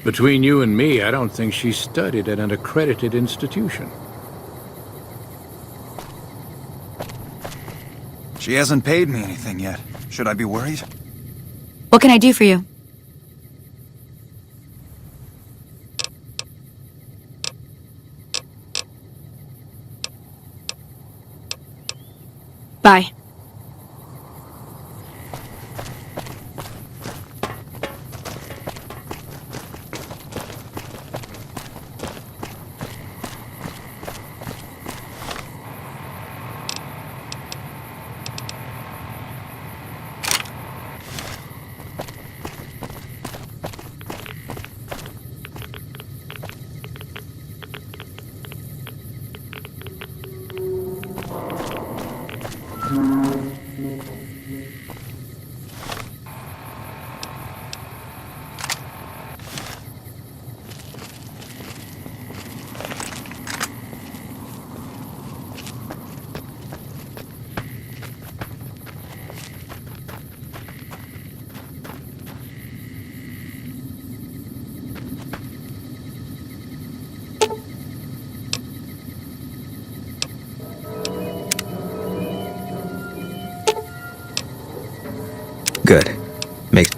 Between you and me, I don't think she studied at an accredited institution. She hasn't paid me anything yet. Should I be worried? What can I do for you? Bye. Good. Make...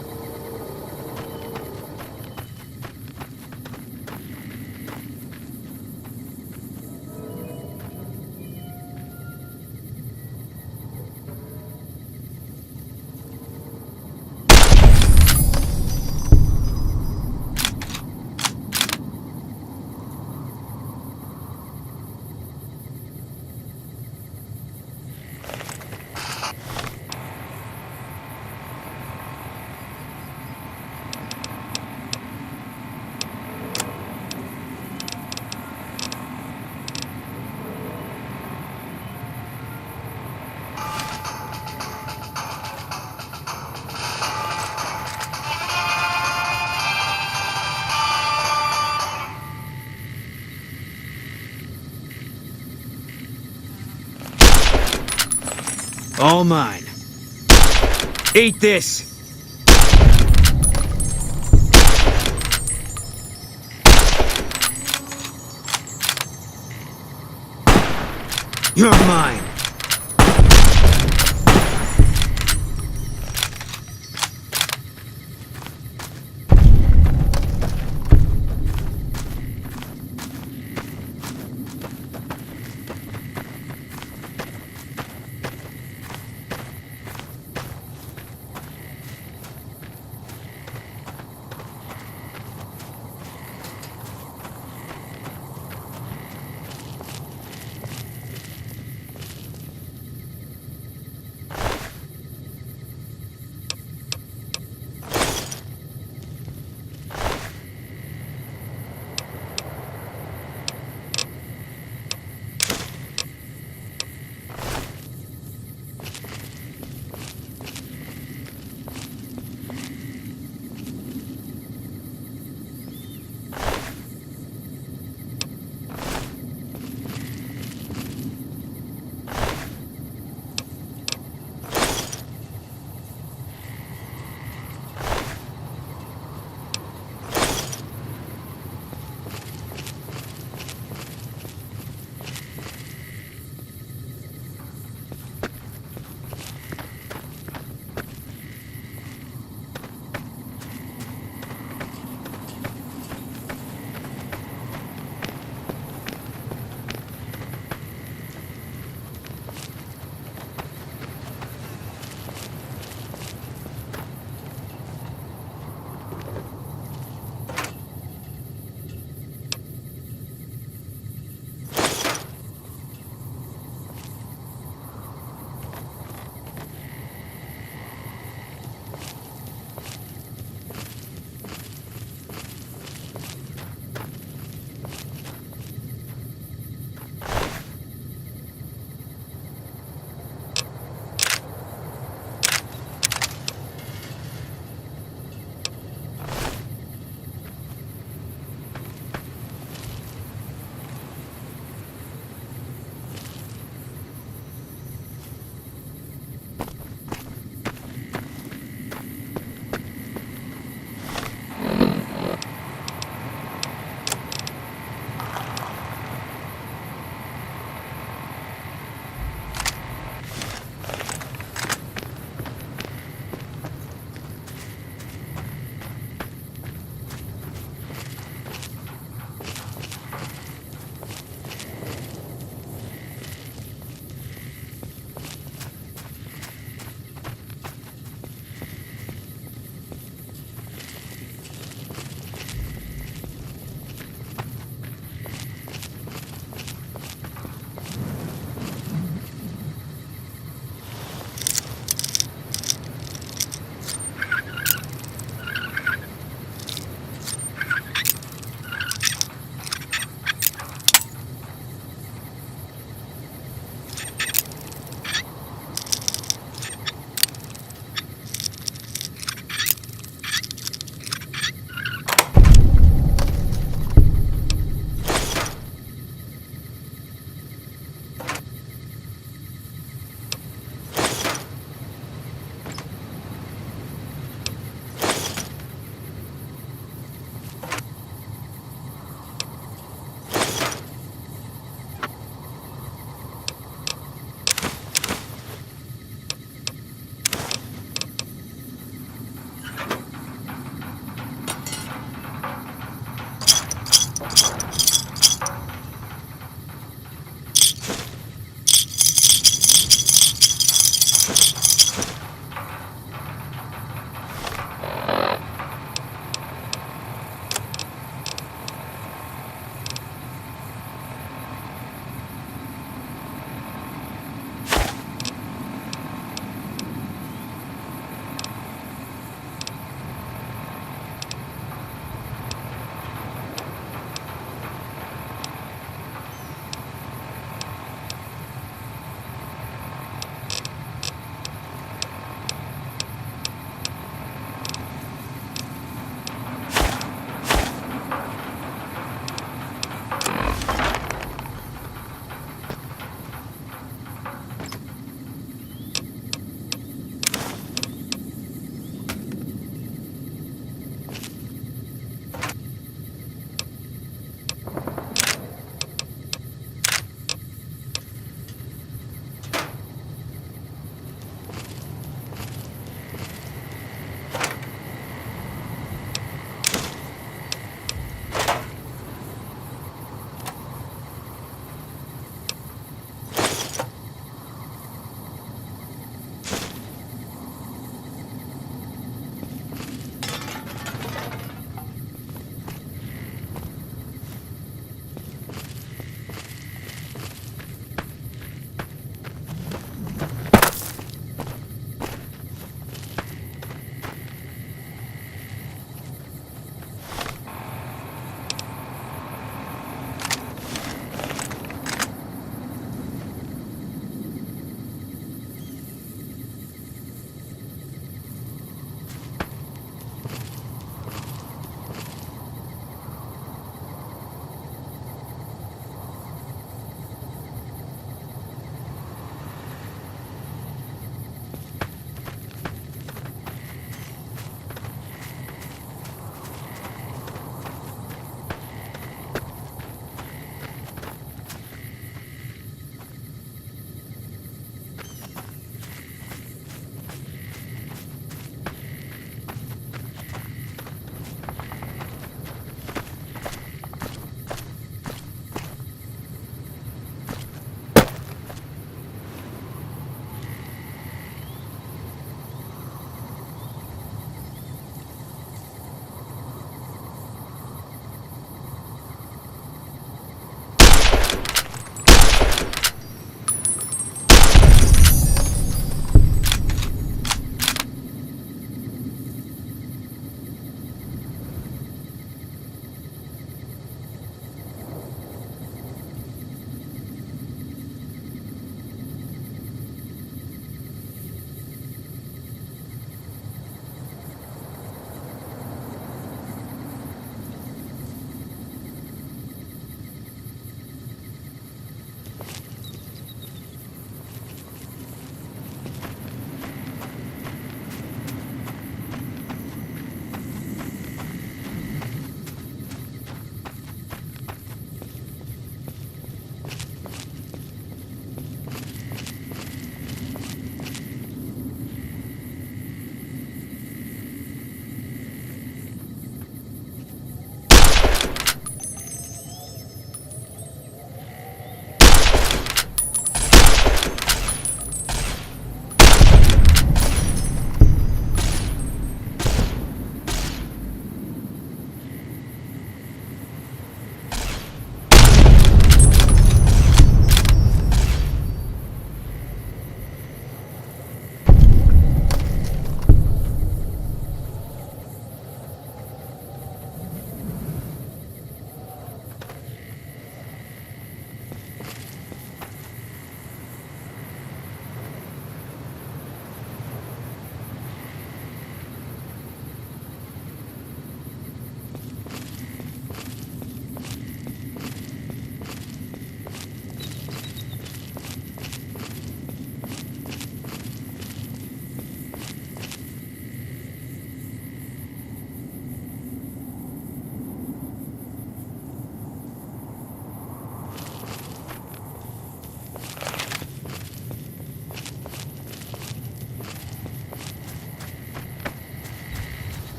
All mine. Eat this! You're mine!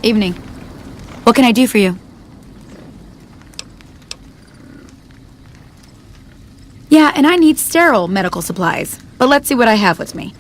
Evening. What can I do for you? Yeah, and I need sterile medical supplies. But let's see what I have with me.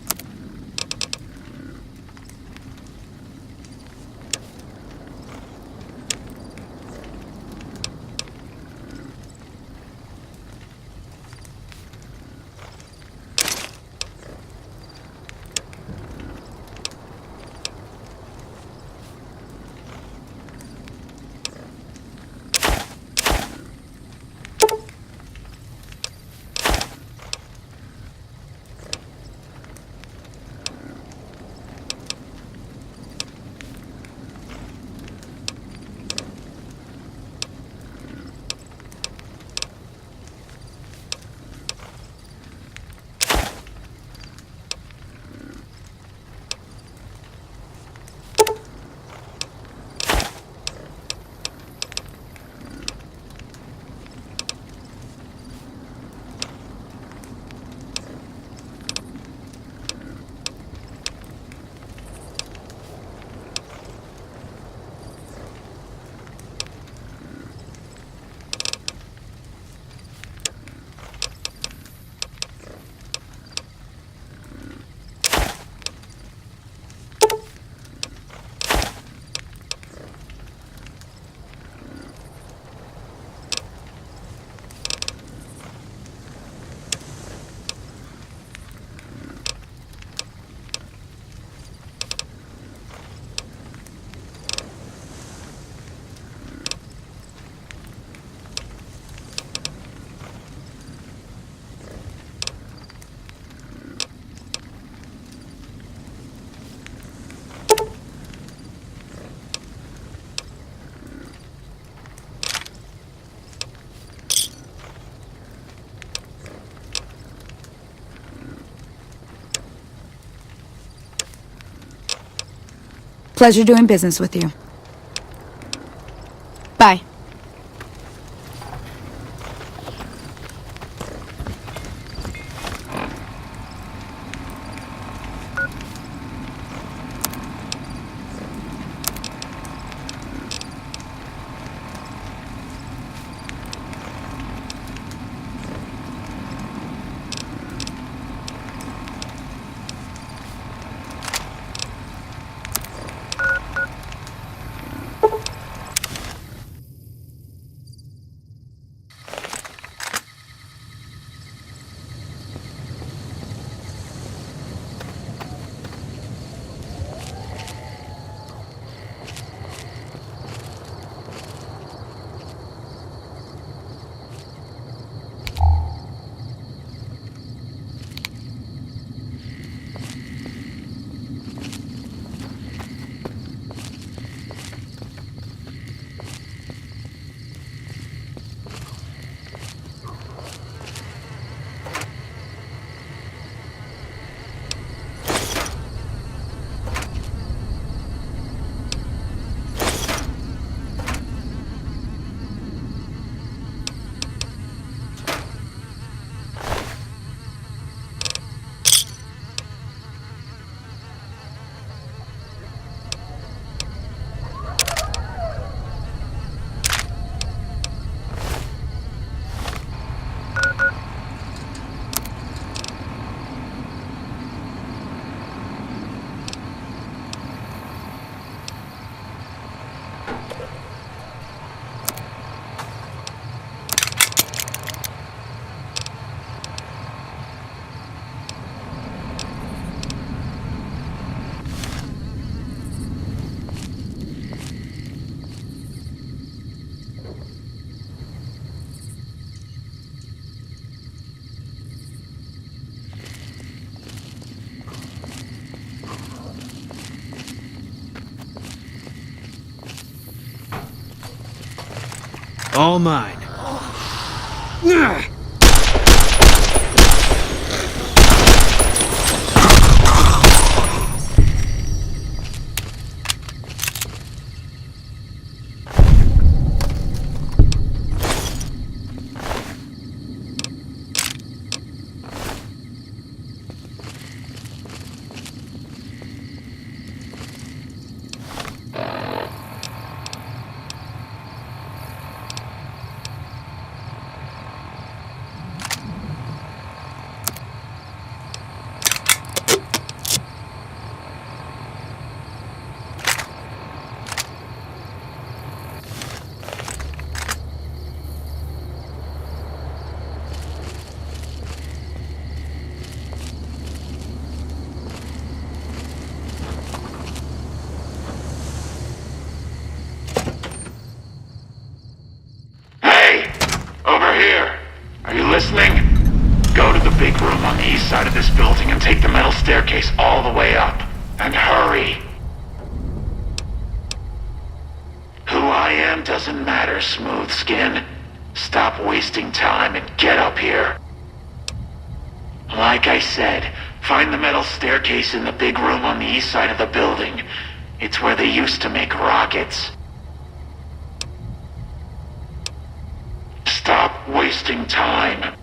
Pleasure doing business with you. Bye. All mine. listening? Go to the big room on the east side of this building and take the metal staircase all the way up. And hurry. Who I am doesn't matter, Smooth Skin. Stop wasting time and get up here. Like I said, find the metal staircase in the big room on the east side of the building. It's where they used to make rockets. Stop wasting time.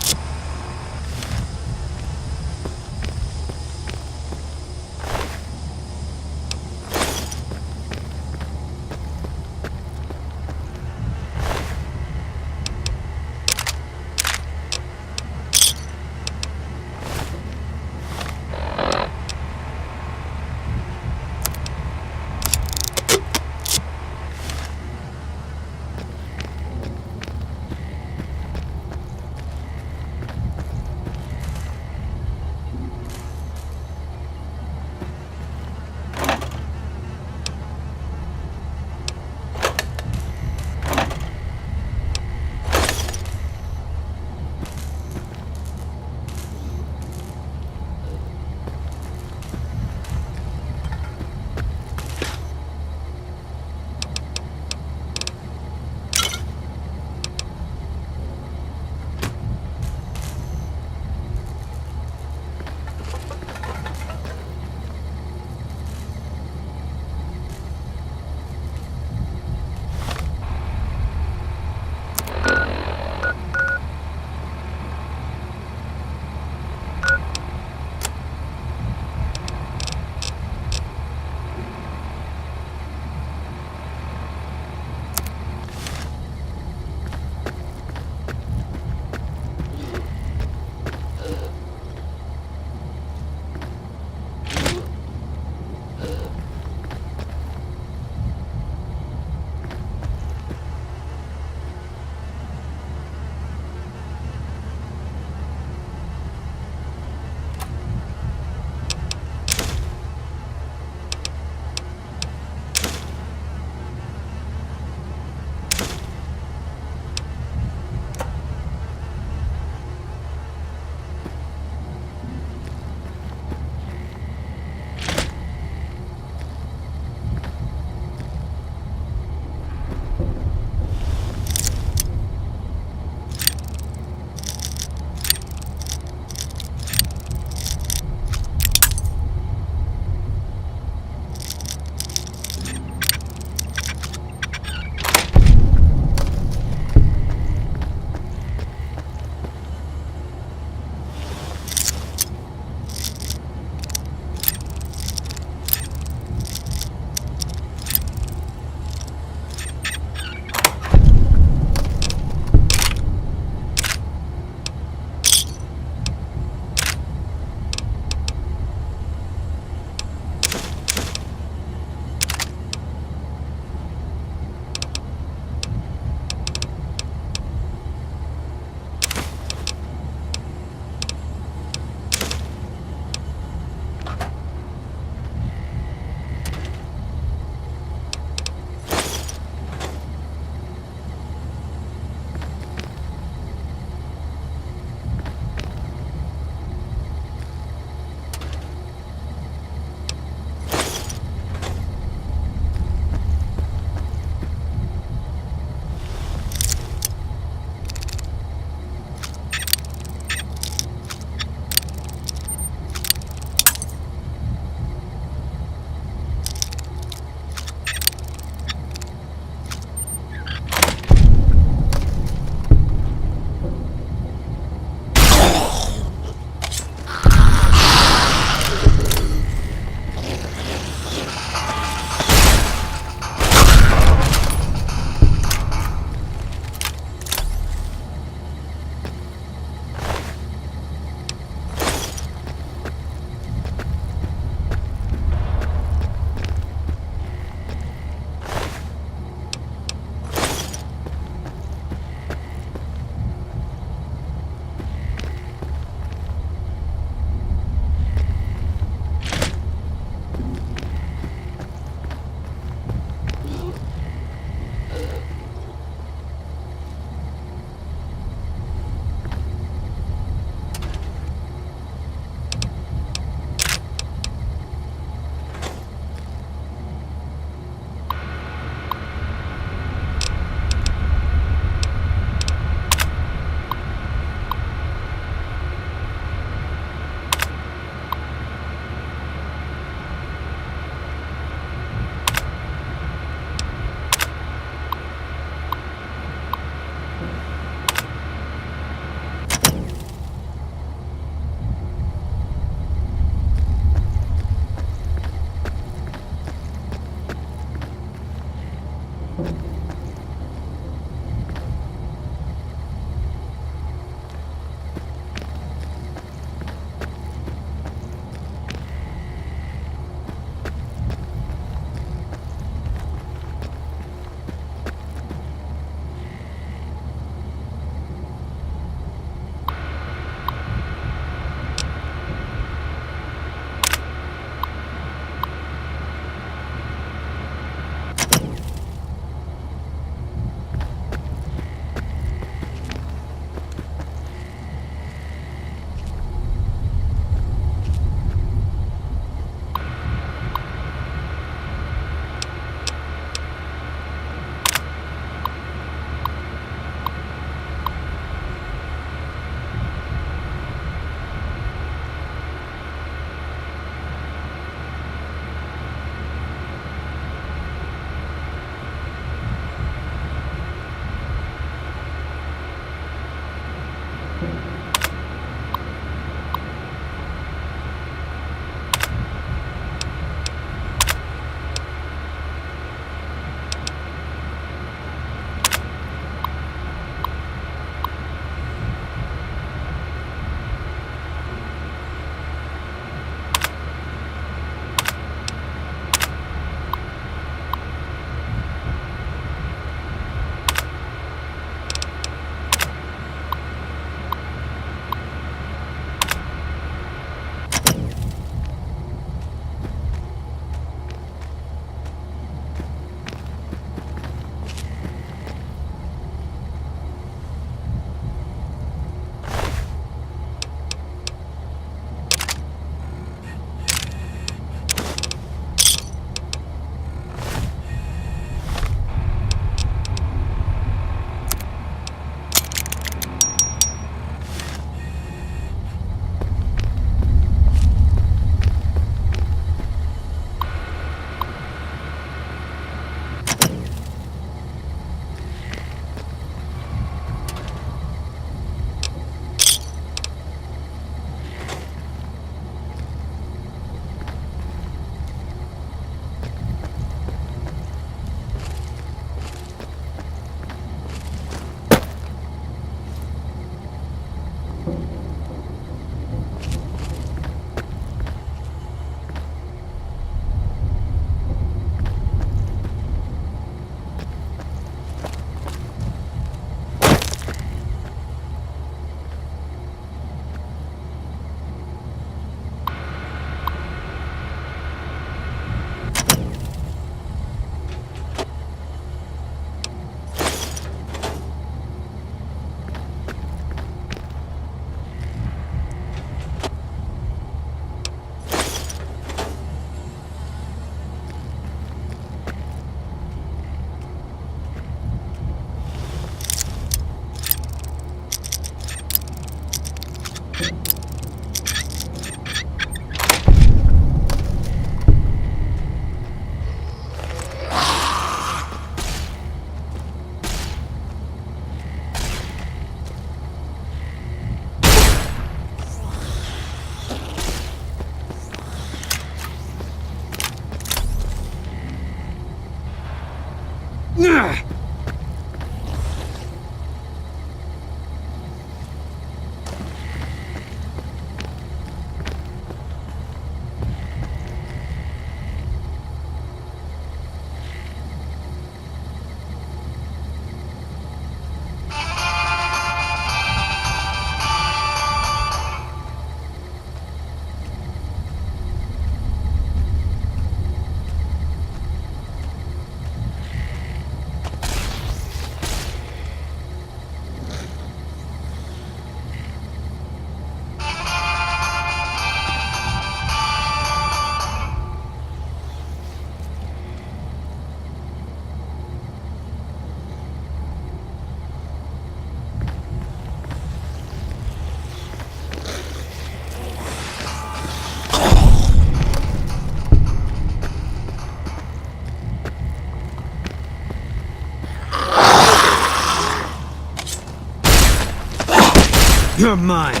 You're mine.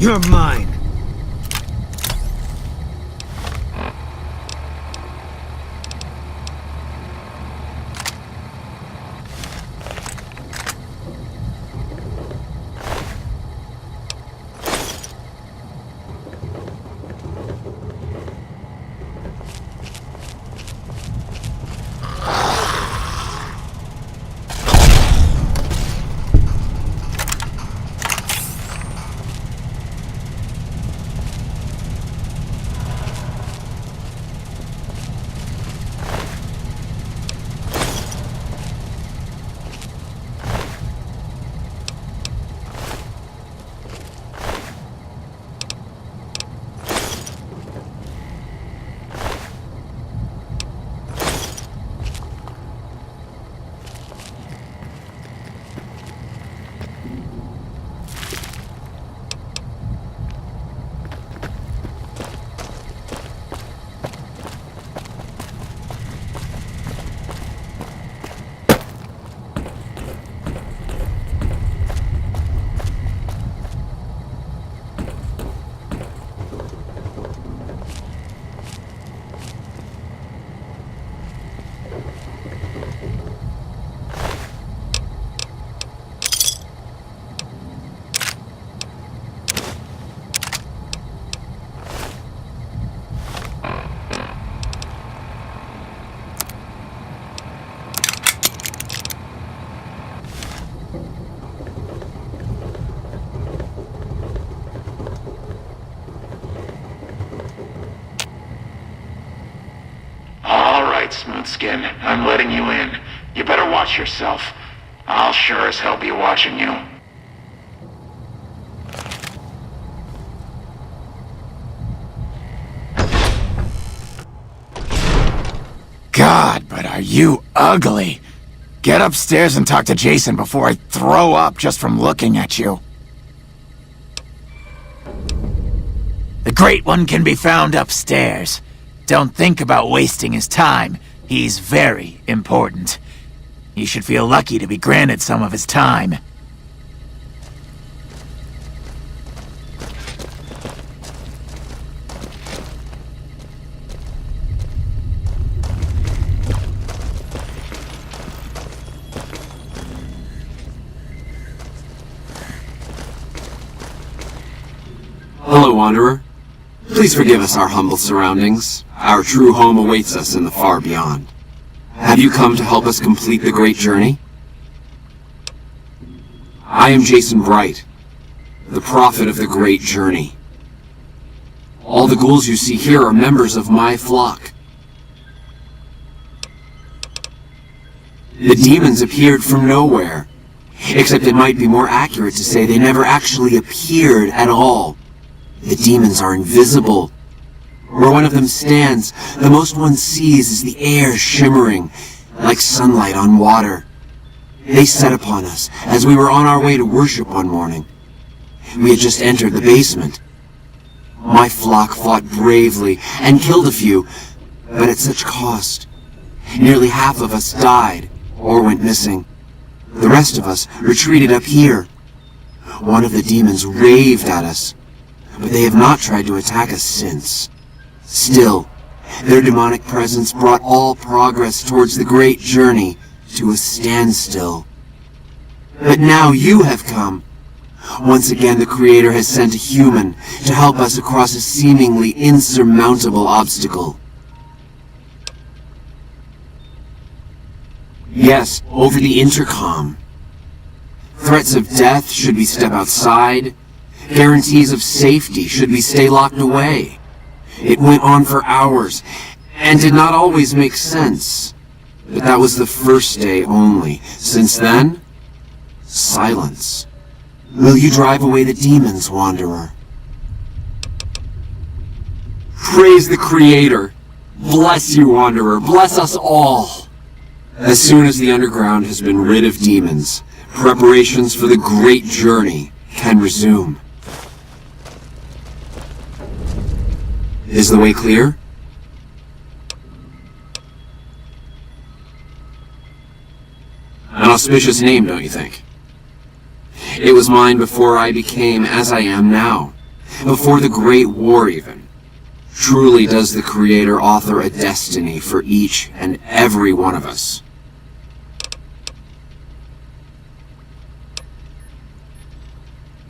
You're mine. Smoothskin, I'm letting you in. You better watch yourself. I'll sure as hell be watching you. God, but are you ugly. Get upstairs and talk to Jason before I throw up just from looking at you. The Great One can be found upstairs. Don't think about wasting his time. He's very important. You should feel lucky to be granted some of his time. Hello, Wanderer. Please forgive us our humble surroundings. Our true home awaits us in the far beyond. Have you come to help us complete the great journey? I am Jason Bright, the prophet of the great journey. All the ghouls you see here are members of my flock. The demons appeared from nowhere, except it might be more accurate to say they never actually appeared at all. The demons are invisible. Where one of them stands, the most one sees is the air shimmering, like sunlight on water. They set upon us as we were on our way to worship one morning. We had just entered the basement. My flock fought bravely and killed a few, but at such cost. Nearly half of us died or went missing. The rest of us retreated up here. One of the demons raved at us, but they have not tried to attack us since. Still, their demonic presence brought all progress towards the great journey to a standstill. But now you have come. Once again, the Creator has sent a human to help us across a seemingly insurmountable obstacle. Yes, over the intercom. Threats of death should we step outside. Guarantees of safety should we stay locked away. It went on for hours, and did not always make sense. But that was the first day only. Since then, silence. Will you drive away the demons, Wanderer? Praise the Creator. Bless you, Wanderer. Bless us all. As soon as the underground has been rid of demons, preparations for the great journey can resume. Is the way clear? An auspicious name, don't you think? It was mine before I became as I am now. Before the Great War, even. Truly does the Creator author a destiny for each and every one of us.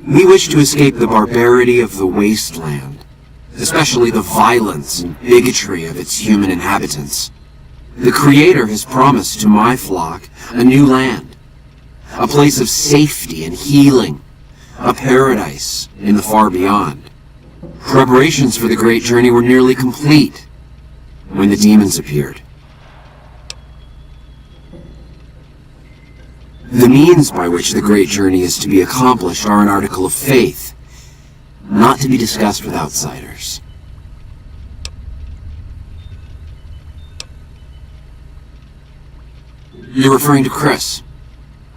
We wish to escape the barbarity of the wasteland, especially the violence and bigotry of its human inhabitants. The Creator has promised to my flock a new land, a place of safety and healing, a paradise in the far beyond. Preparations for the great journey were nearly complete when the demons appeared. The means by which the great journey is to be accomplished are an article of faith, not to be discussed with outsiders. You're referring to Chris.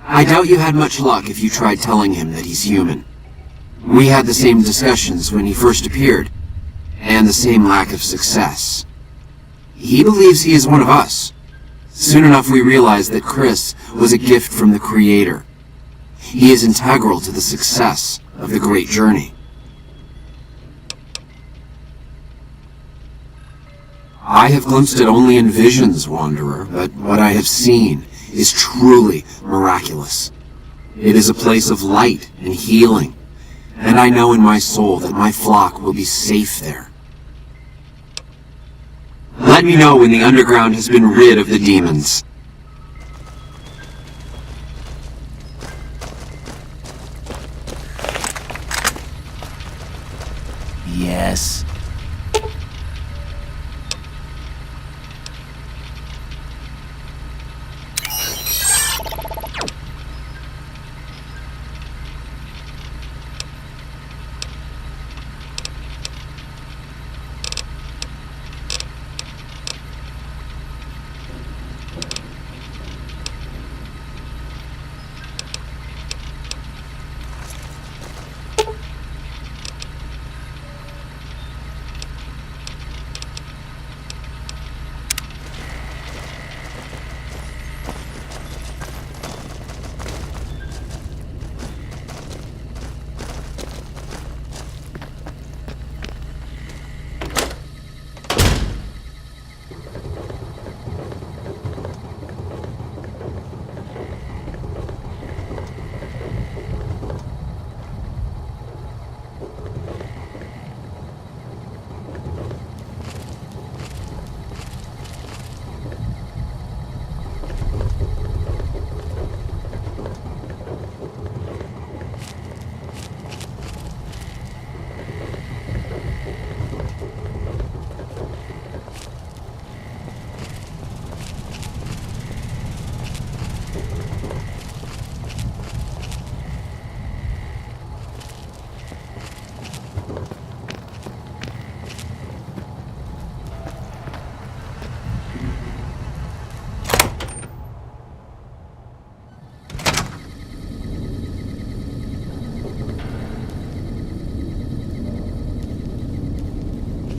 I doubt you had much luck if you tried telling him that he's human. We had the same discussions when he first appeared, and the same lack of success. He believes he is one of us. Soon enough we realized that Chris was a gift from the Creator. He is integral to the success of the great journey. I have glimpsed it only in visions, Wanderer, but what I have seen is truly miraculous. It is a place of light and healing, and I know in my soul that my flock will be safe there. Let me know when the underground has been rid of the demons. Yes.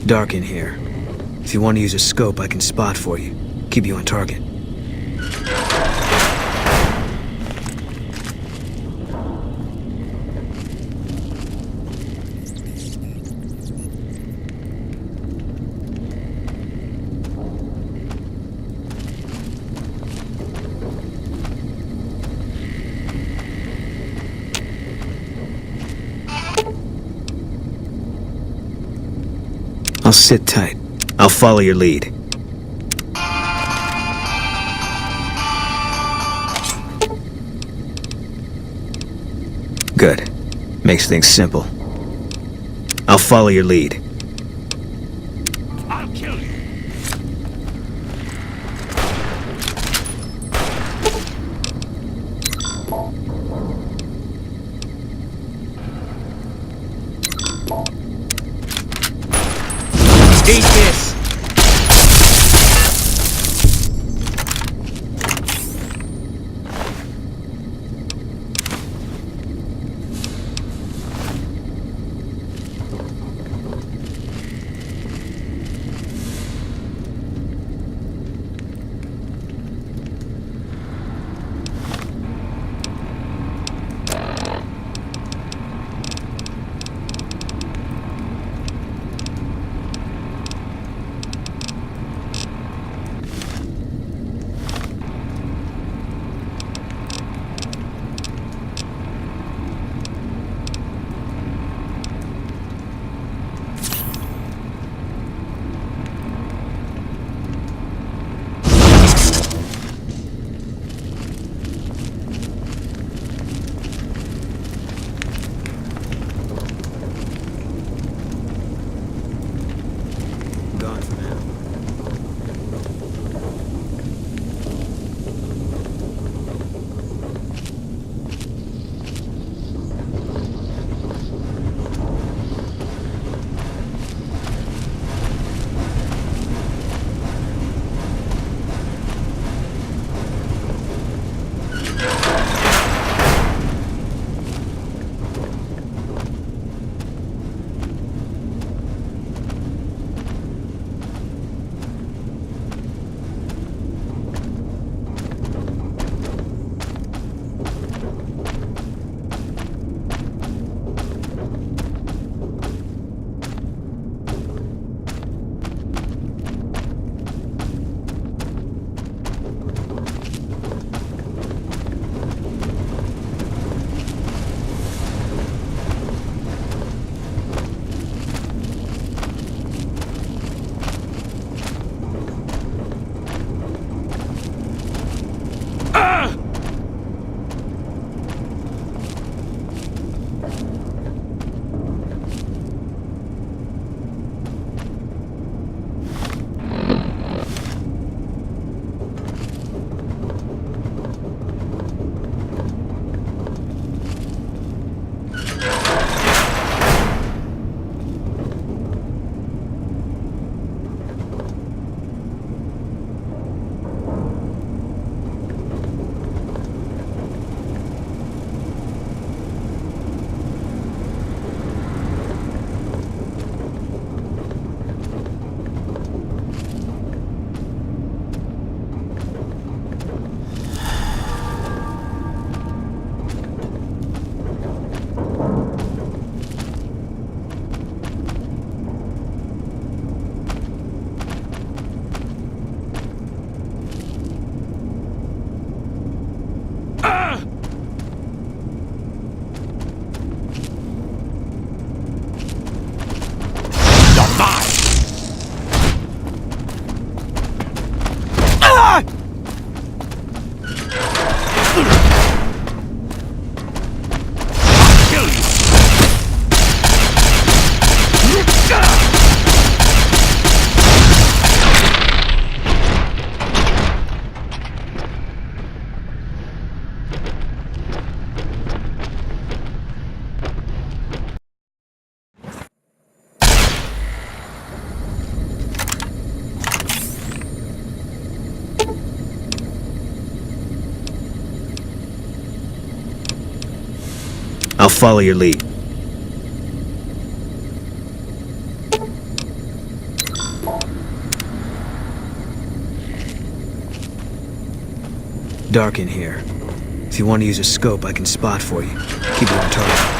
dark in here. If you want to use a scope, I can spot for you. Keep you on target. I'll sit tight. I'll follow your lead. Good. Makes things simple. I'll follow your lead. I'll kill you. Eat this! Gone for now. I'll follow your lead. dark in here. If you want to use a scope, I can spot for you. Keep you on target.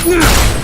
No!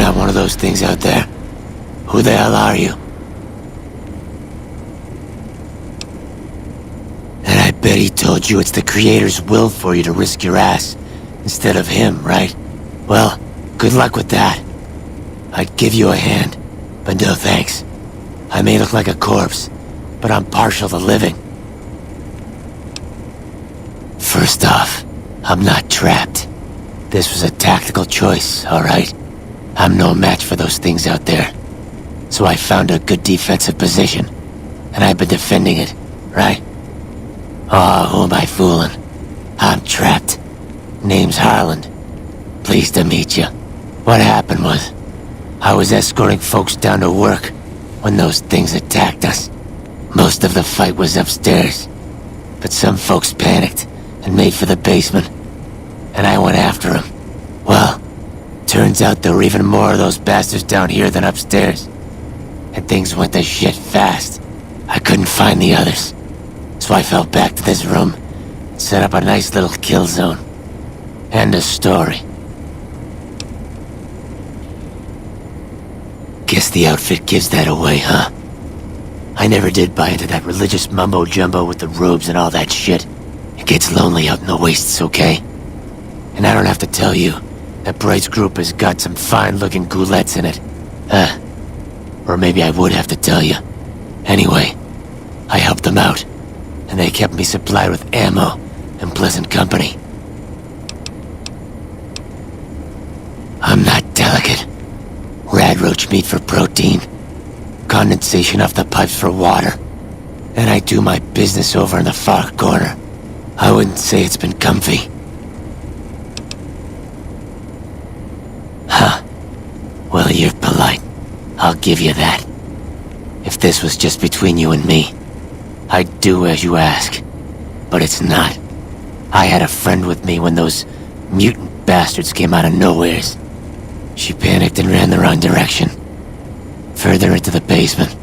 not one of those things out there. Who the hell are you? And I bet he told you it's the Creator's will for you to risk your ass instead of him, right? Well, good luck with that. I'd give you a hand, but no thanks. I may look like a corpse, but I'm partial to living. First off, I'm not trapped. This was a tactical choice, alright? I'm no match for those things out there. So I found a good defensive position, and I've been defending it, right? Oh, who am I fooling? I'm trapped. Name's Harland. Pleased to meet you. What happened was, I was escorting folks down to work when those things attacked us. Most of the fight was upstairs, but some folks panicked and made for the basement, and I went after them. Well, turns out there were even more of those bastards down here than upstairs, and things went to shit fast. I couldn't find the others, so I fell back to this room and set up a nice little kill zone. End of story. Guess the outfit gives that away, huh? I never did buy into that religious mumbo-jumbo with the robes and all that shit. It gets lonely out in the wastes, okay? And I don't have to tell you that Bright's group has got some fine-looking goulettes in it. Or maybe I would have to tell you. Anyway, I helped them out, and they kept me supplied with ammo and pleasant company. I'm not delicate. Radroach meat for protein, condensation off the pipes for water, and I do my business over in the far corner. I wouldn't say it's been comfy. Huh. Well, you're polite. I'll give you that. If this was just between you and me, I'd do as you ask. But it's not. I had a friend with me when those mutant bastards came out of nowheres. She panicked and ran the wrong direction. Further into the basement.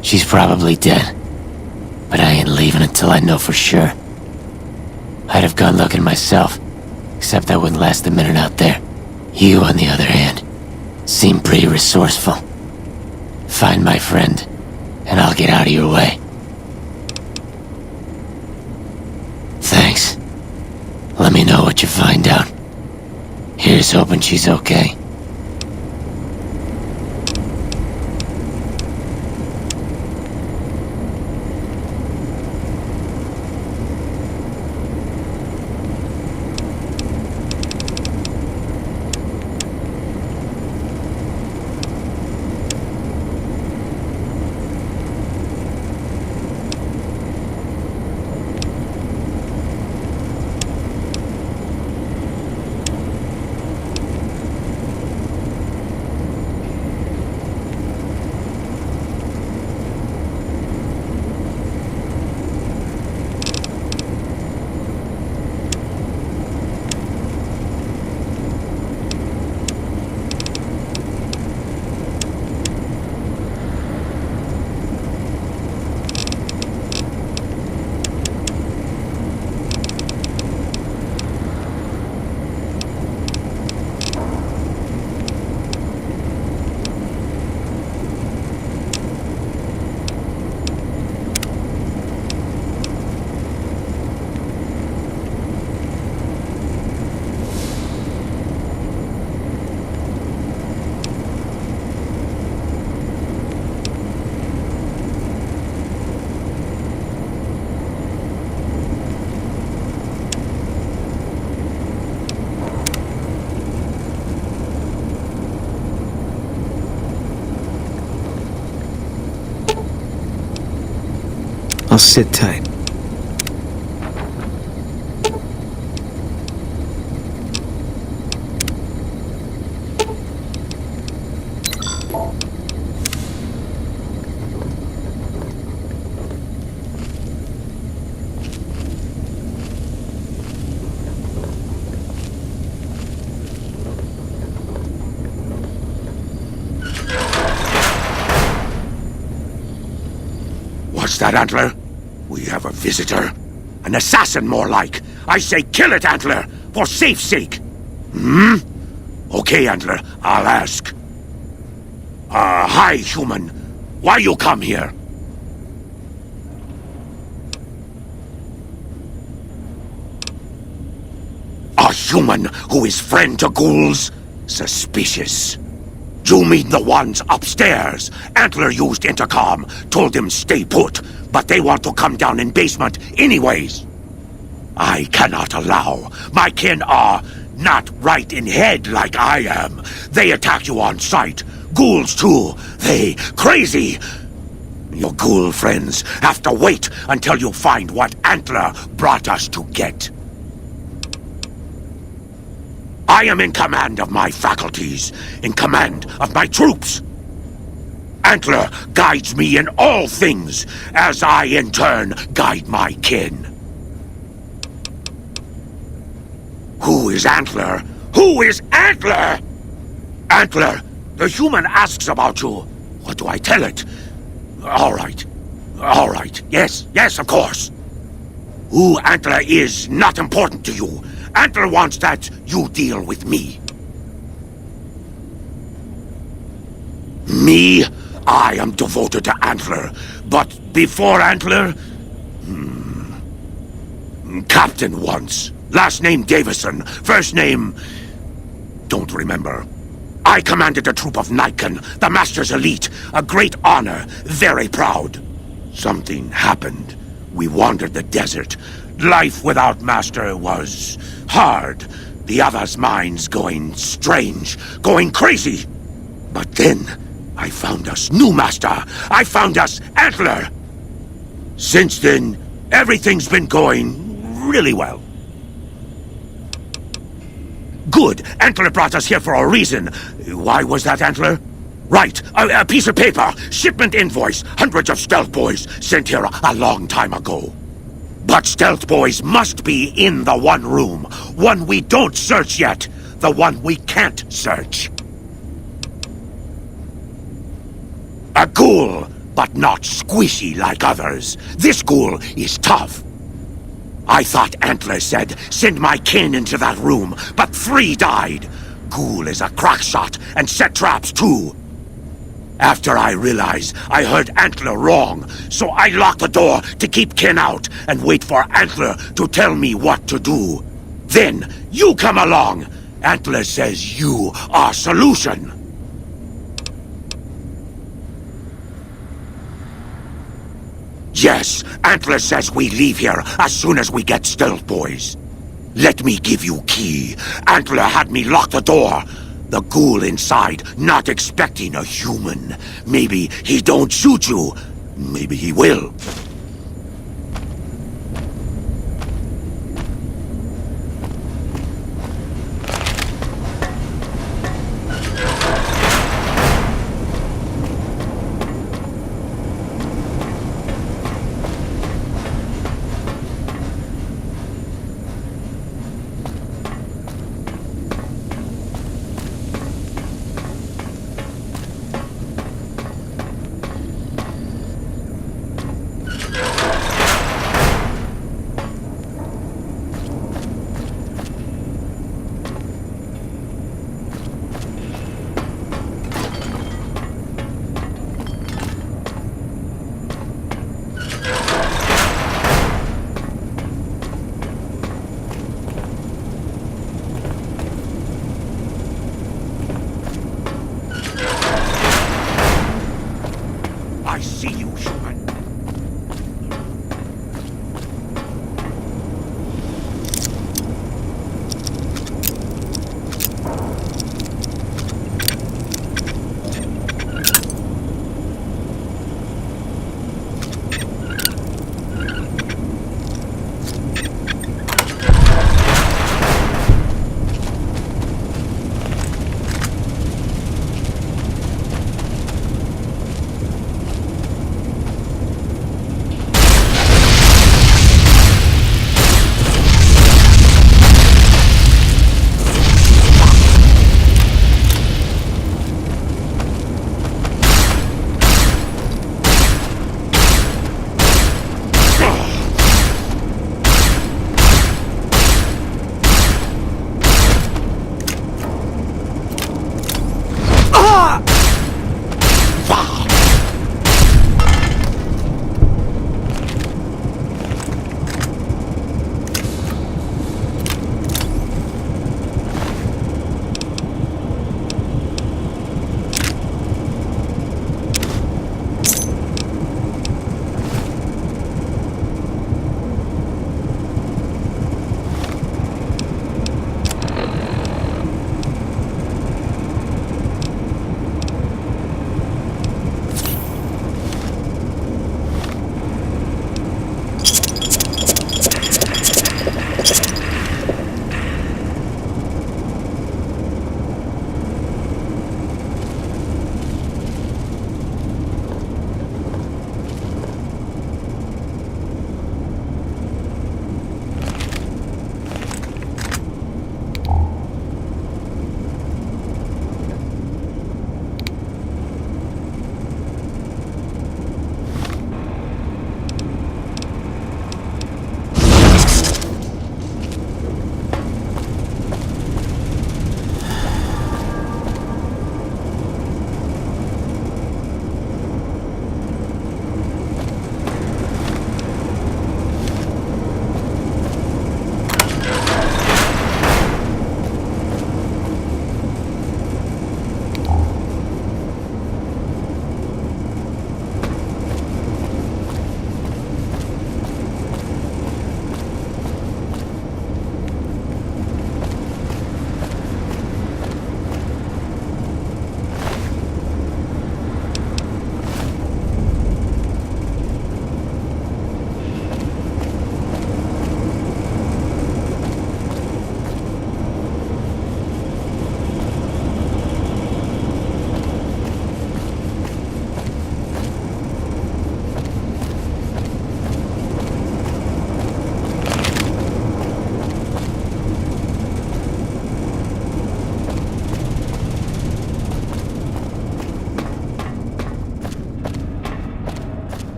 She's probably dead. But I ain't leaving until I know for sure. I'd have gone looking myself, except I wouldn't last a minute out there. You, on the other hand, seem pretty resourceful. Find my friend, and I'll get out of your way. Thanks. Let me know what you find out. Here's hoping she's okay. I'll sit tight. What's that, Antler? We have a visitor. An assassin, more like. I say kill it, Antler, for safe's sake. Okay, Antler, I'll ask. Hi, human. Why you come here? A human who is friend to ghouls? Suspicious. You mean the ones upstairs? Antler used intercom, told them stay put, but they want to come down in basement anyways. I cannot allow. My kin are not right in head like I am. They attack you on sight. Ghouls too. They crazy. Your ghoul friends have to wait until you find what Antler brought us to get. I am in command of my faculties, in command of my troops. Antler guides me in all things, as I in turn guide my kin. Who is Antler? Who is Antler? Antler, the human asks about you. What do I tell it? All right. All right. Yes, of course. Who Antler is not important to you. Antler wants that you deal with me. Me? I am devoted to Antler. But before Antler? Captain once. Last name Davison. First name... don't remember. I commanded a troop of Niken, the Master's elite. A great honor. Very proud. Something happened. We wandered the desert. Life without Master was hard. The others' minds going strange, going crazy. But then, I found us new Master. I found us Antler. Since then, everything's been going really well. Good. Antler brought us here for a reason. Why was that, Antler? Right. A piece of paper. Shipment invoice. Hundreds of stealth boys sent here a long time ago. But stealth boys must be in the one room. One we don't search yet. The one we can't search. A ghoul, but not squishy like others. This ghoul is tough. I thought Antler said, send my kin into that room, but 3 died. Ghoul is a crack shot and set traps too. After I realized I heard Antler wrong, so I locked the door to keep kin out and wait for Antler to tell me what to do. Then, you come along. Antler says you are solution. Yes, Antler says we leave here as soon as we get stealth boys. Let me give you key. Antler had me lock the door. The ghoul inside, not expecting a human. Maybe he don't shoot you. Maybe he will. I see you, human.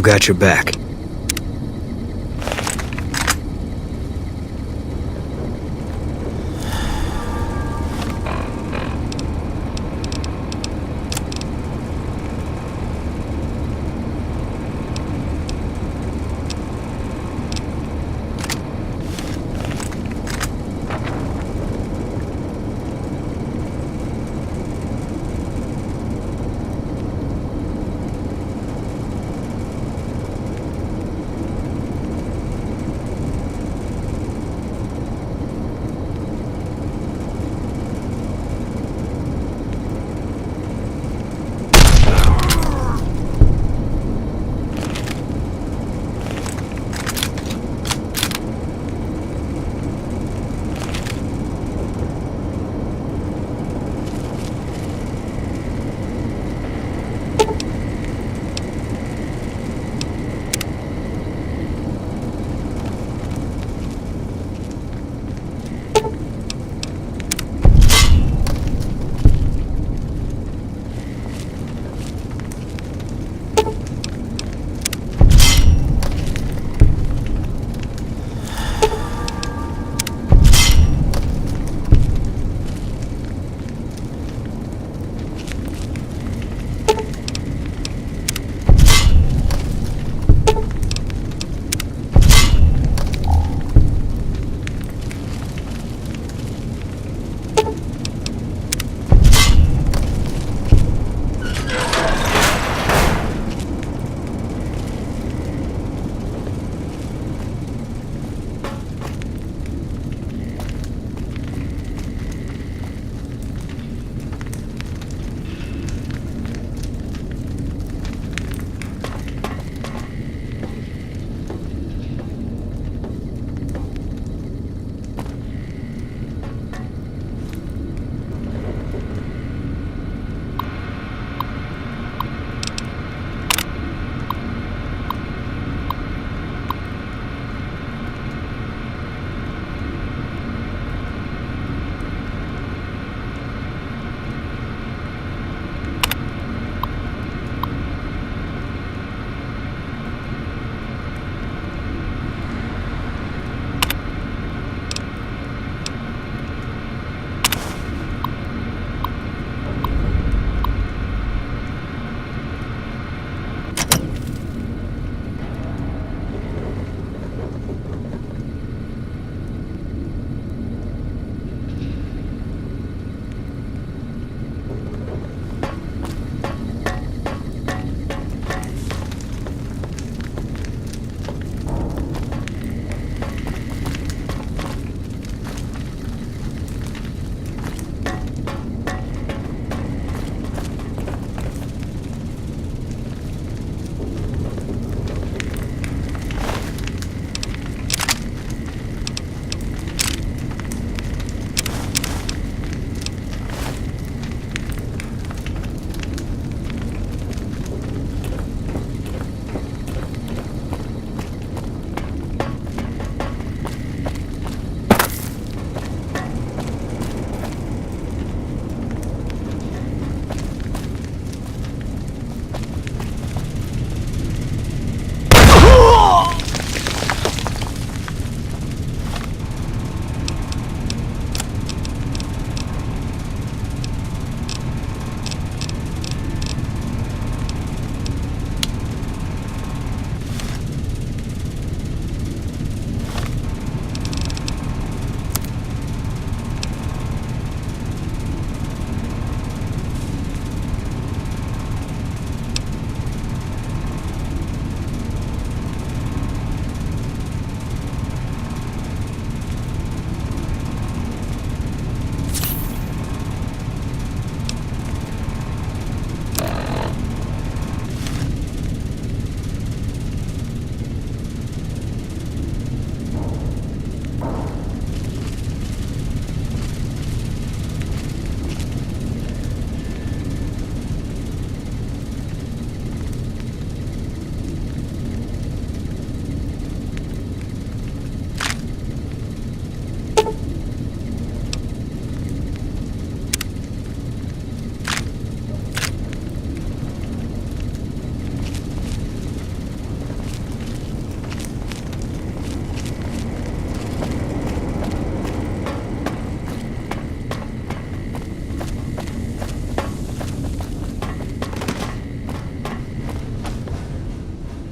I've got your back.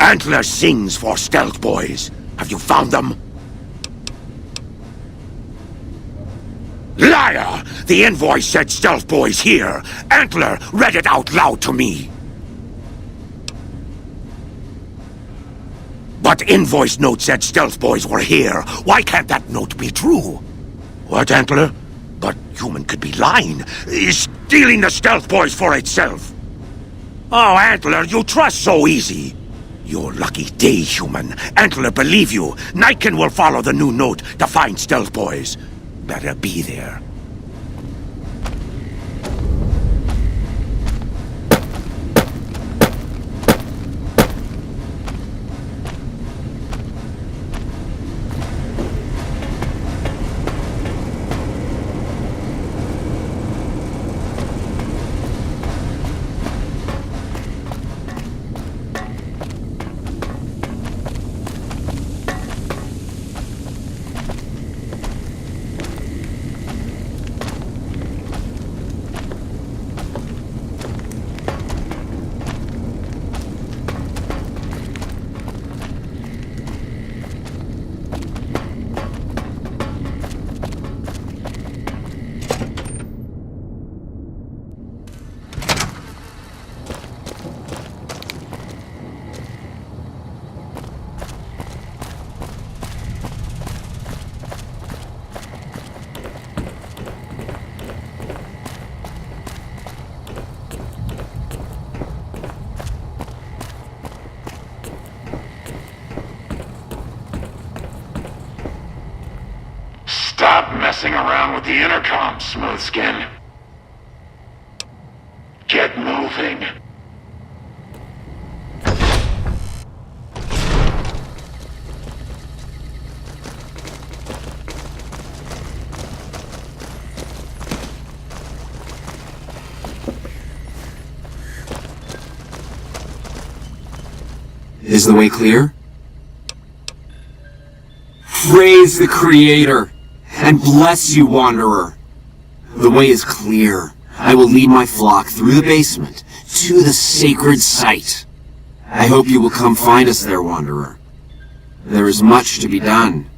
Antler sings for Stealth Boys. Have you found them? Liar! The invoice said Stealth Boys here. Antler read it out loud to me. But invoice note said Stealth Boys were here. Why can't that note be true? What, Antler? But human could be lying. Stealing the Stealth Boys for itself. Oh, Antler, you trust so easy. Your lucky day, human. Antler, believe you. Nightkin will follow the new note to find Stealth Boys. Better be there. Stop messing around with the intercom, Smoothskin. Get moving. Is the way clear? Praise the Creator, and bless you, Wanderer. The way is clear. I will lead my flock through the basement to the sacred site. I hope you will come find us there, Wanderer. There is much to be done.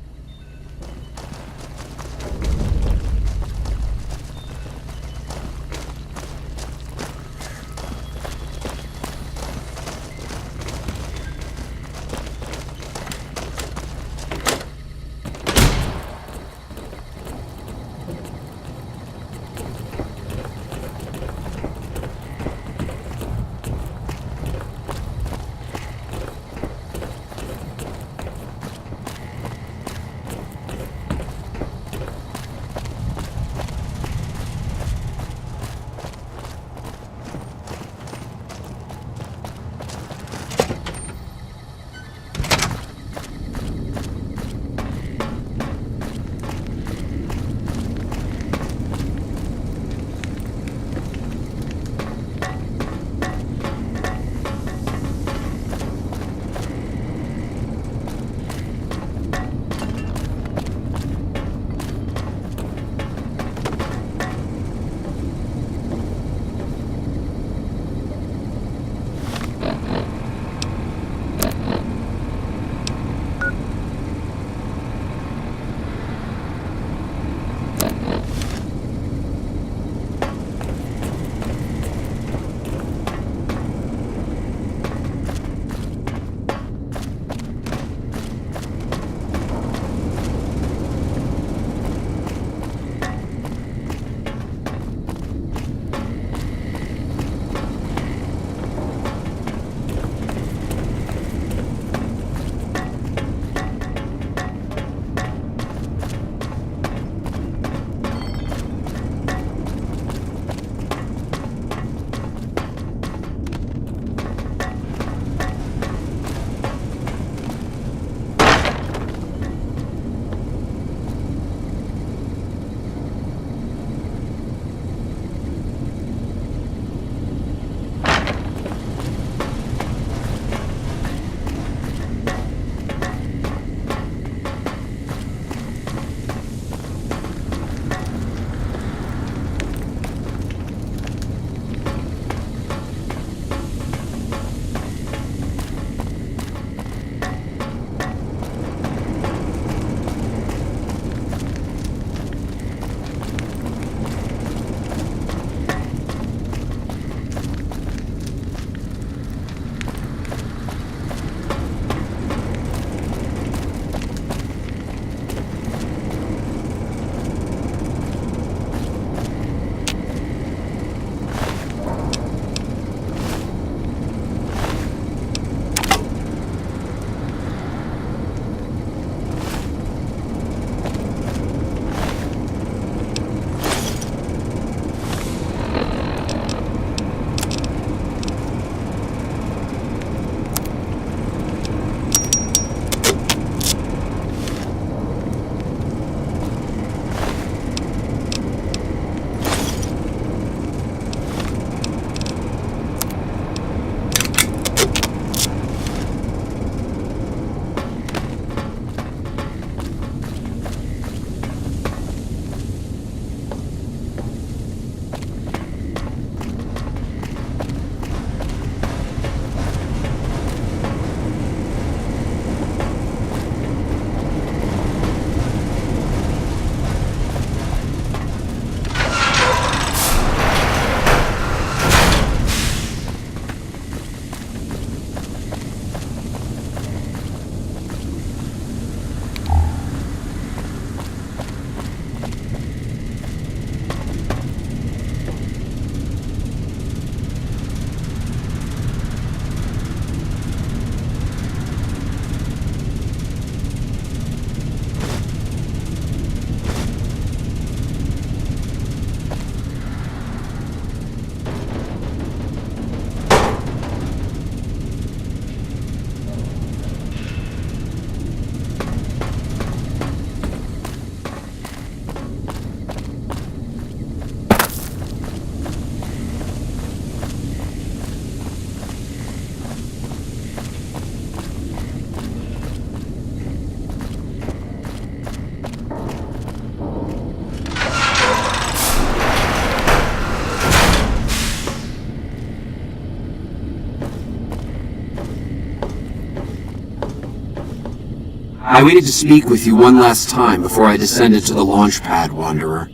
I waited to speak with you one last time before I descended to the launch pad, Wanderer.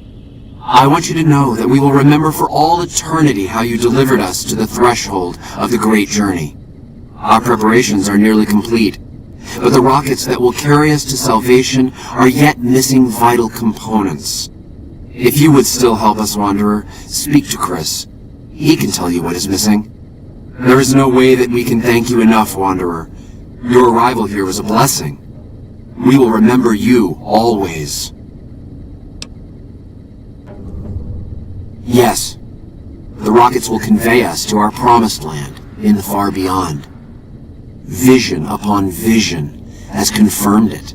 I want you to know that we will remember for all eternity how you delivered us to the threshold of the great journey. Our preparations are nearly complete, but the rockets that will carry us to salvation are yet missing vital components. If you would still help us, Wanderer, speak to Chris. He can tell you what is missing. There is no way that we can thank you enough, Wanderer. Your arrival here was a blessing. We will remember you always. Yes, the rockets will convey us to our promised land in the far beyond. Vision upon vision has confirmed it.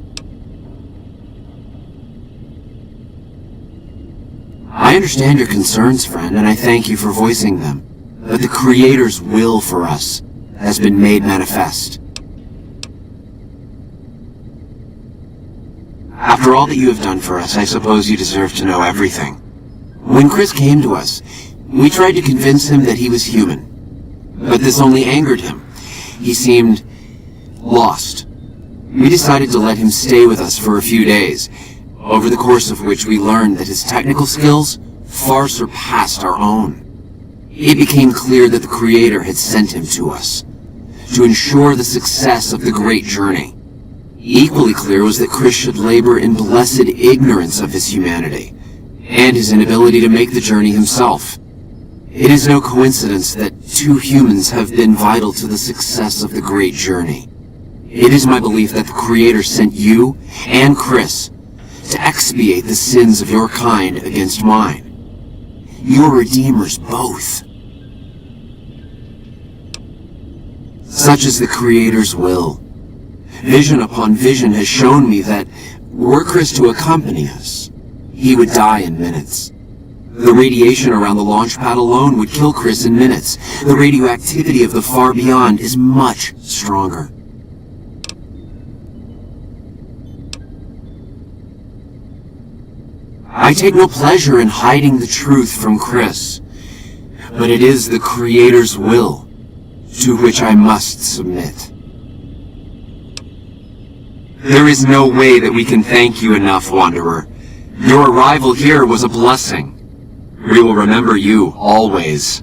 I understand your concerns, friend, and I thank you for voicing them. But the Creator's will for us has been made manifest. After all that you have done for us, I suppose you deserve to know everything. When Chris came to us, we tried to convince him that he was human. But this only angered him. He seemed lost. We decided to let him stay with us for a few days, over the course of which we learned that his technical skills far surpassed our own. It became clear that the Creator had sent him to us, to ensure the success of the great journey. Equally clear was that Chris should labor in blessed ignorance of his humanity, and his inability to make the journey himself. It is no coincidence that two humans have been vital to the success of the great journey. It is my belief that the Creator sent you and Chris to expiate the sins of your kind against mine. Your redeemers both. Such is the Creator's will. Vision upon vision has shown me that, were Chris to accompany us, he would die in minutes. The radiation around the launch pad alone would kill Chris in minutes. The radioactivity of the far beyond is much stronger. I take no pleasure in hiding the truth from Chris, but it is the Creator's will to which I must submit. There is no way that we can thank you enough, Wanderer. Your arrival here was a blessing. We will remember you always.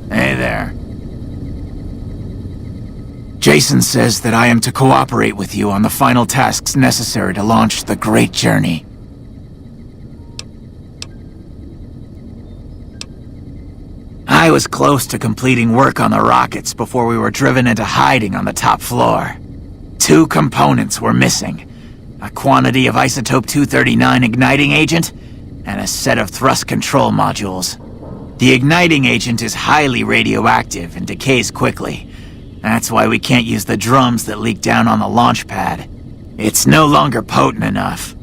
Hey there. Jason says that I am to cooperate with you on the final tasks necessary to launch the Great Journey. I was close to completing work on the rockets before we were driven into hiding on the top floor. 2 components were missing: a quantity of isotope 239 igniting agent and a set of thrust control modules. The igniting agent is highly radioactive and decays quickly. That's why we can't use the drums that leak down on the launch pad. It's no longer potent enough.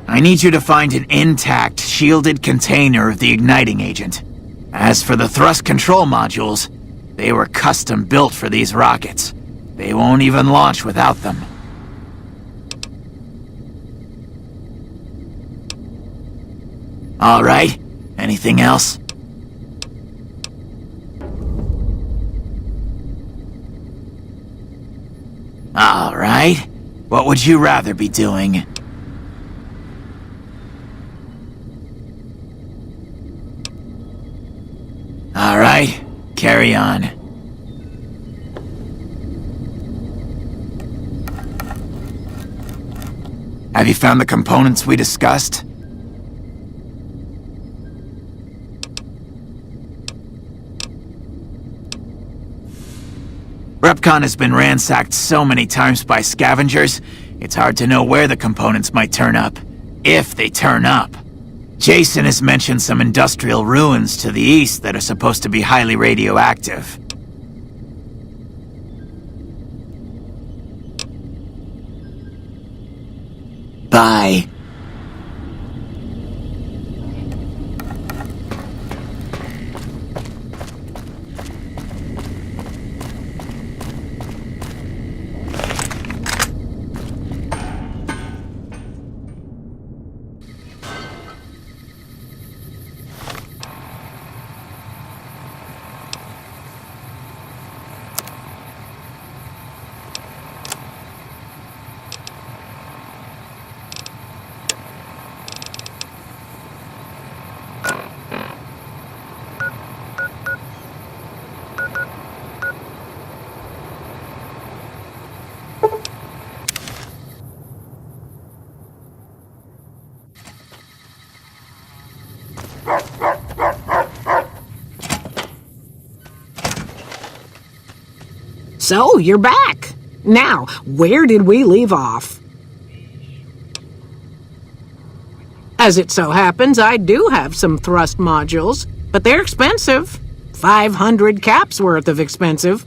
I need you to find an intact, shielded container of the igniting agent. As for the thrust control modules, they were custom built for these rockets. They won't even launch without them. All right, anything else? All right, what would you rather be doing? All right, carry on. Have you found the components we discussed? Repcon has been ransacked so many times by scavengers, it's hard to know where the components might turn up. If they turn up. Jason has mentioned some industrial ruins to the east that are supposed to be highly radioactive. Bye. So, you're back. Now, where did we leave off? As it so happens, I do have some thrust modules, but they're expensive. 500 caps worth of expensive.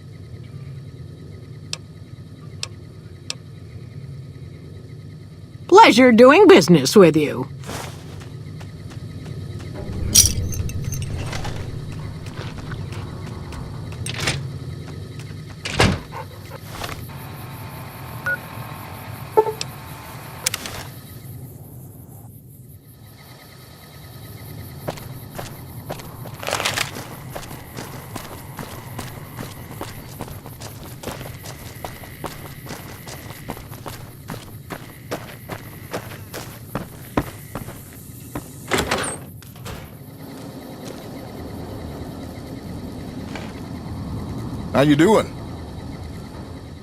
Pleasure doing business with you. How you doing?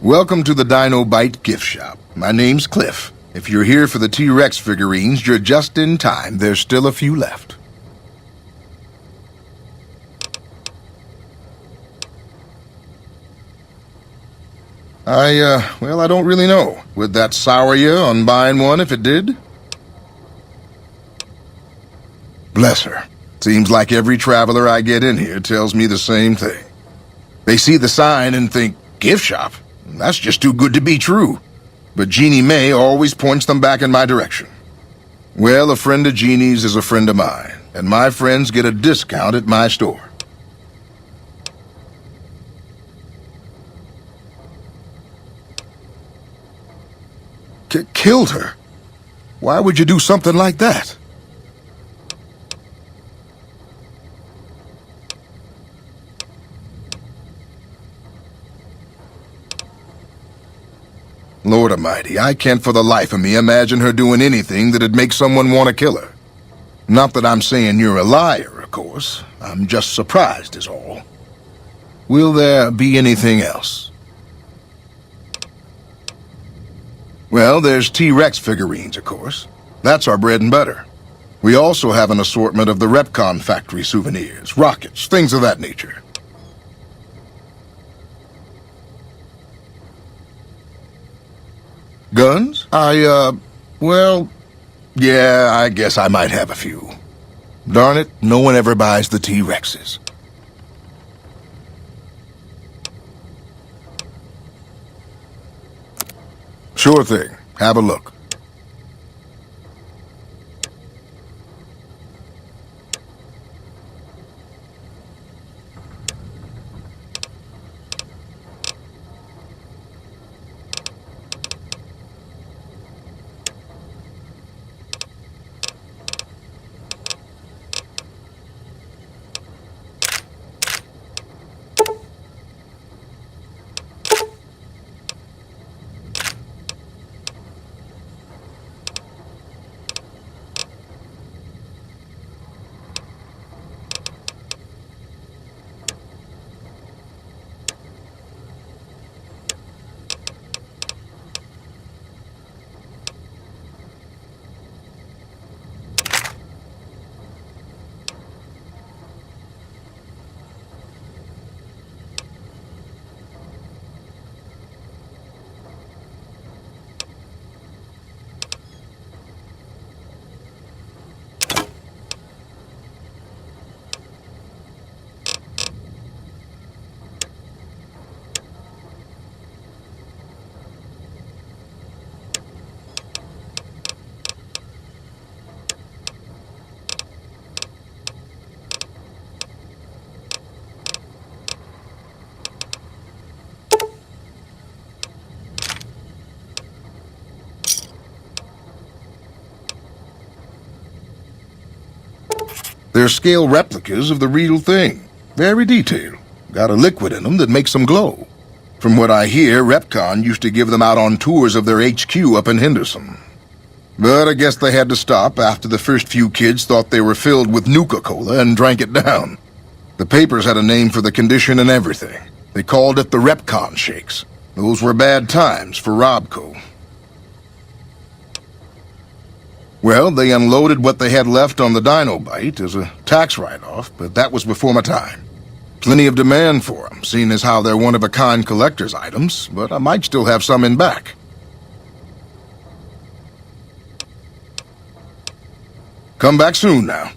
Welcome to the Dino Bite gift shop. My name's Cliff. If you're here for the T-Rex figurines, you're just in time. There's still a few left. Well, I don't really know. Would that sour you on buying one if it did? Bless her. Seems like every traveler I get in here tells me the same thing. They see the sign and think, gift shop? That's just too good to be true. But Jeannie May always points them back in my direction. Well, a friend of Jeannie's is a friend of mine, and my friends get a discount at my store. Killed her? Why would you do something like that? Lord Almighty, I can't for the life of me imagine her doing anything that'd make someone want to kill her. Not that I'm saying you're a liar, of course. I'm just surprised is all. Will there be anything else? Well, there's T-Rex figurines, of course. That's our bread and butter. We also have an assortment of the Repcon factory souvenirs, rockets, things of that nature. Guns? Well, yeah, I guess I might have a few. Darn it, no one ever buys the T-Rexes. Sure thing. Have a look. They're scale replicas of the real thing. Very detailed. Got a liquid in them that makes them glow. From what I hear, Repcon used to give them out on tours of their HQ up in Henderson. But I guess they had to stop after the first few kids thought they were filled with Nuka-Cola and drank it down. The papers had a name for the condition and everything. They called it the Repcon Shakes. Those were bad times for Robco. Well, they unloaded what they had left on the Dino Bite as a tax write-off, but that was before my time. Plenty of demand for them, seeing as how they're one-of-a-kind collector's items, but I might still have some in back. Come back soon now.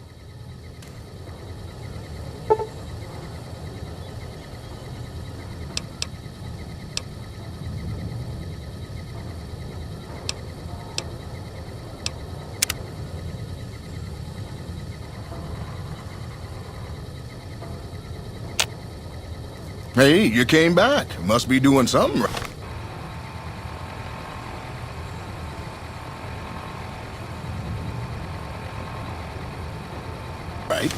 Hey, you came back. Must be doing something right. Right.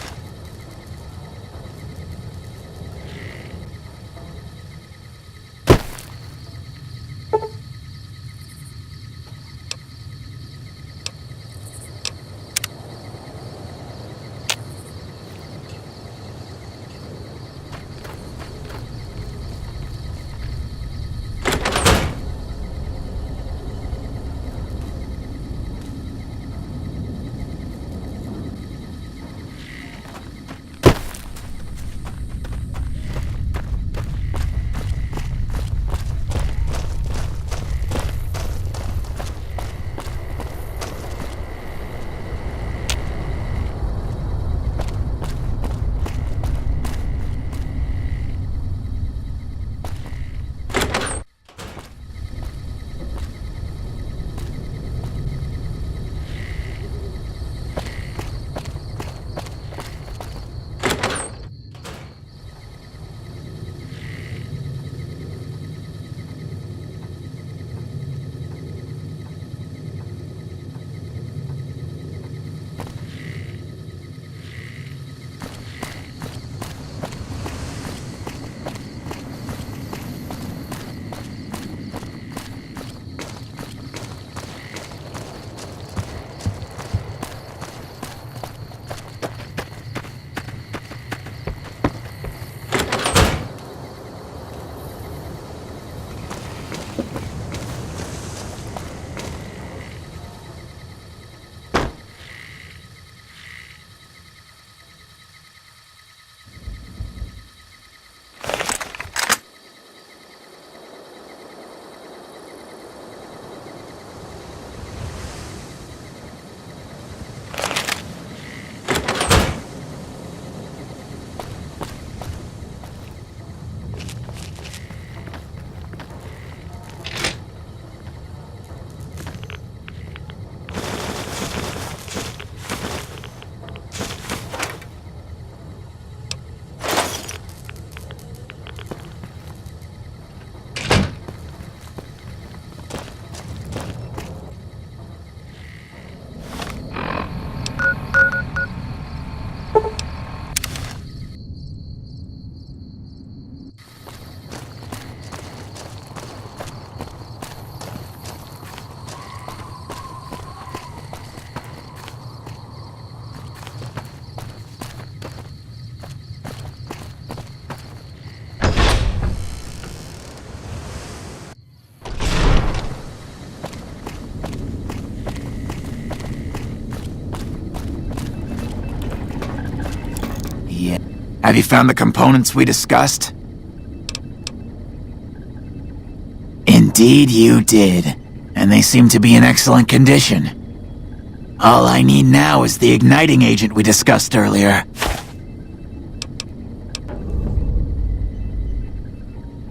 Yeah. Have you found the components we discussed? Indeed you did. And they seem to be in excellent condition. All I need now is the igniting agent we discussed earlier.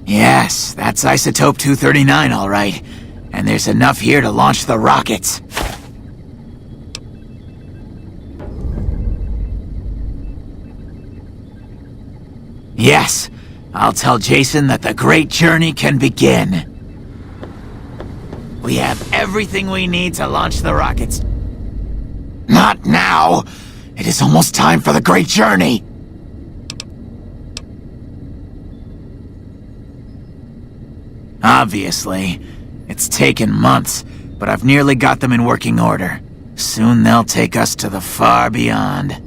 Yes, that's isotope 239, all right. And there's enough here to launch the rockets. Yes, I'll tell Jason that the great journey can begin. We have everything we need to launch the rockets. Not now! It is almost time for the great journey! Obviously, it's taken months, but I've nearly got them in working order. Soon they'll take us to the far beyond.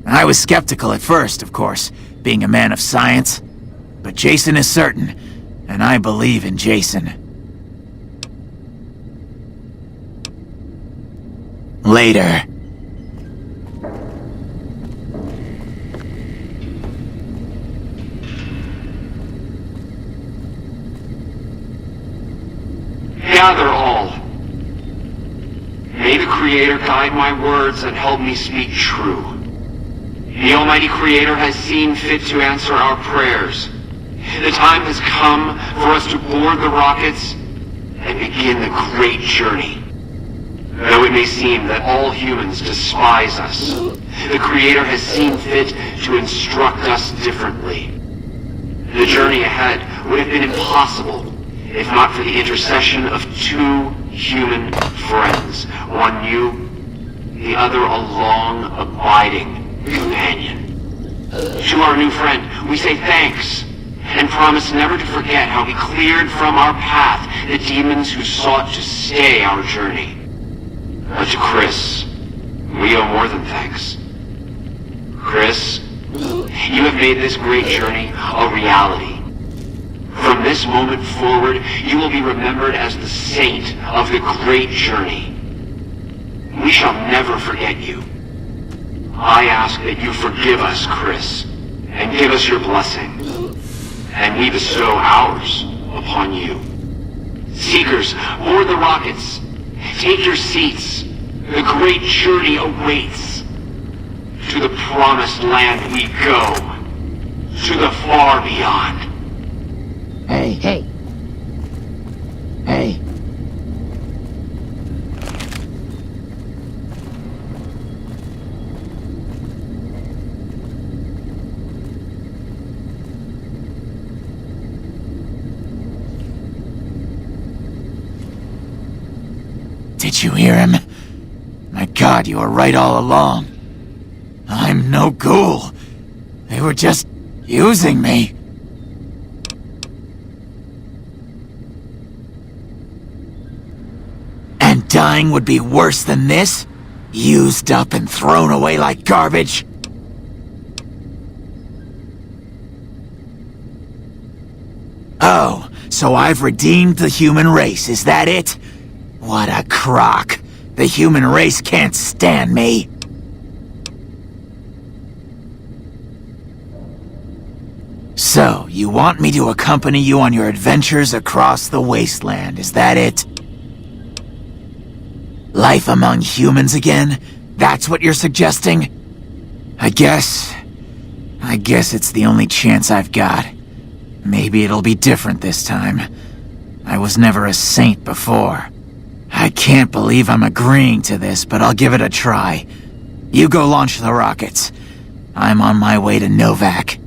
I was skeptical at first, of course, being a man of science. But Jason is certain, and I believe in Jason. Later. Gather all. May the Creator guide my words and help me speak true. The Almighty Creator has seen fit to answer our prayers. The time has come for us to board the rockets and begin the great journey. Though it may seem that all humans despise us, the Creator has seen fit to instruct us differently. The journey ahead would have been impossible if not for the intercession of two human friends, one new, the other a long, abiding companion. To our new friend, we say thanks, and promise never to forget how we cleared from our path the demons who sought to stay our journey. But to Chris, we owe more than thanks. Chris, you have made this great journey a reality. From this moment forward, you will be remembered as the saint of the great journey. We shall never forget you. I ask that you forgive us, Chris, and give us your blessing, and we bestow ours upon you. Seekers, board the rockets. Take your seats. The great journey awaits. To the promised land we go. To the far beyond. Hey. Did you hear him? My God, you were right all along. I'm no ghoul. They were just using me. And dying would be worse than this? Used up and thrown away like garbage? Oh, so I've redeemed the human race, is that it? What a crock. The human race can't stand me. So, you want me to accompany you on your adventures across the wasteland, is that it? Life among humans again? That's what you're suggesting? I guess it's the only chance I've got. Maybe it'll be different this time. I was never a saint before. I can't believe I'm agreeing to this, but I'll give it a try. You go launch the rockets. I'm on my way to Novak.